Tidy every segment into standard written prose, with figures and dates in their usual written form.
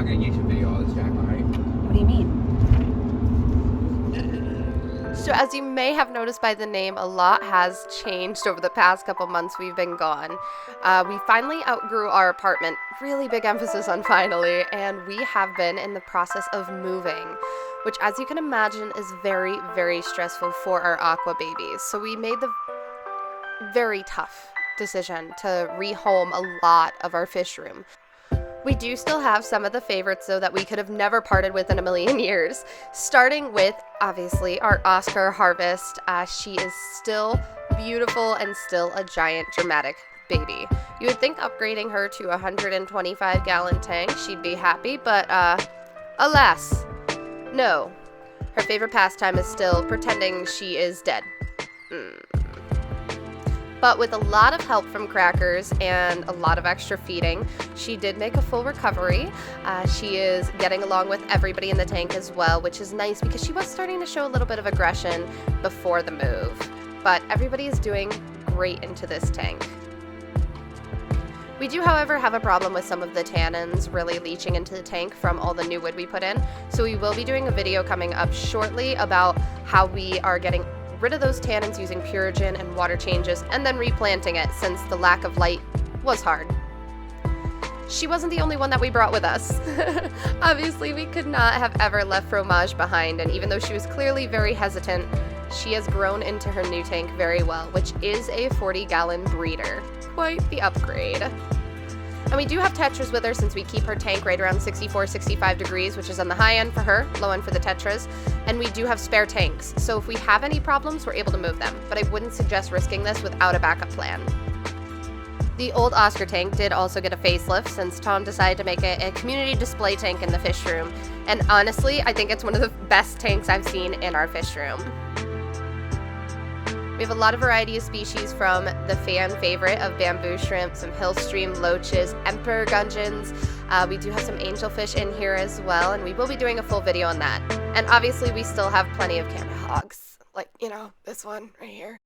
not going to YouTube video all this, Jacqueline, right? What do you mean? So as you may have noticed by the name, a lot has changed over the past couple months we've been gone. We finally outgrew our apartment, really big emphasis on finally, and we have been in the process of moving, which as you can imagine is very, very stressful for our aqua babies. So we made the very tough decision to rehome a lot of our fish room. We do still have some of the favorites, though, that we could have never parted with in a million years. Starting with, obviously, our Oscar Harvest. She is still beautiful and still a giant, dramatic baby. You would think upgrading her to a 125-gallon tank, she'd be happy, but, alas, no. Her favorite pastime is still pretending she is dead. But with a lot of help from Crackers and a lot of extra feeding, she did make a full recovery. She is getting along with everybody in the tank as well, which is nice because she was starting to show a little bit of aggression before the move. But everybody is doing great into this tank. We do, however, have a problem with some of the tannins really leaching into the tank from all the new wood we put in. So we will be doing a video coming up shortly about how we are getting rid of those tannins using Purigen and water changes and then replanting it since the lack of light was hard. She wasn't the only one that we brought with us. Obviously, we could not have ever left Fromage behind, and even though she was clearly very hesitant, she has grown into her new tank very well, which is a 40-gallon breeder. Quite the upgrade. And we do have Tetras with her since we keep her tank right around 64-65 degrees, which is on the high end for her, low end for the Tetras. And we do have spare tanks, so if we have any problems, we're able to move them. But I wouldn't suggest risking this without a backup plan. The old Oscar tank did also get a facelift since Tom decided to make it a community display tank in the fish room. And honestly, I think it's one of the best tanks I've seen in our fish room. We have a lot of variety of species from the fan favorite of bamboo shrimp, some hill stream loaches, emperor gudgeons. We do have some angelfish in here as well, and we will be doing a full video on that. And obviously we still have plenty of camera hogs, like, you know, this one right here.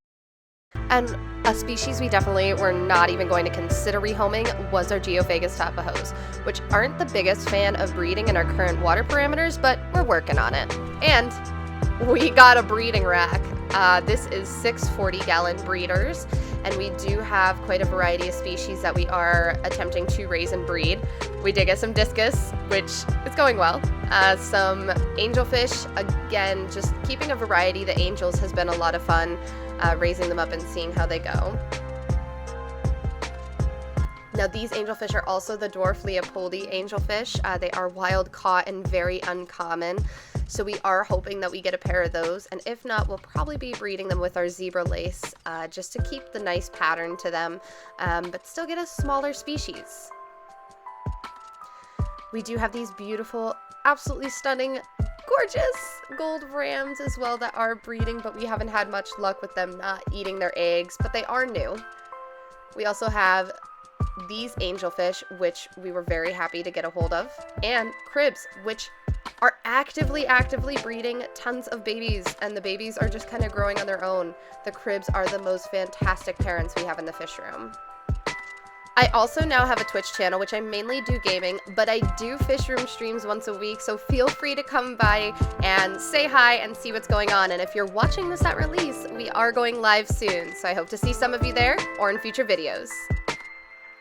And a species we definitely were not even going to consider rehoming was our Geophagus tapajos, which aren't the biggest fan of breeding in our current water parameters, but we're working on it. And we got a breeding rack. This is 6 40-gallon breeders, and we do have quite a variety of species that we are attempting to raise and breed. We did get some discus, which is going well. Some angelfish, again, just keeping a variety. The angels has been a lot of fun, raising them up and seeing how they go. Now these angelfish are also the Dwarf Leopoldi angelfish. They are wild caught and very uncommon. So we are hoping that we get a pair of those, and if not, we'll probably be breeding them with our zebra lace just to keep the nice pattern to them, but still get a smaller species. We do have these beautiful, absolutely stunning, gorgeous gold rams as well that are breeding, but we haven't had much luck with them not eating their eggs, but they are new. We also have these angelfish, which we were very happy to get a hold of, and cribs, which are actively breeding tons of babies, and the babies are just kind of growing on their own. The cribs are the most fantastic parents we have in the fish room. I also now have a Twitch channel, which I mainly do gaming, but I do fish room streams once a week, so feel free to come by and say hi and see what's going on. And if you're watching this at release, we are going live soon, so I hope to see some of you there or in future videos.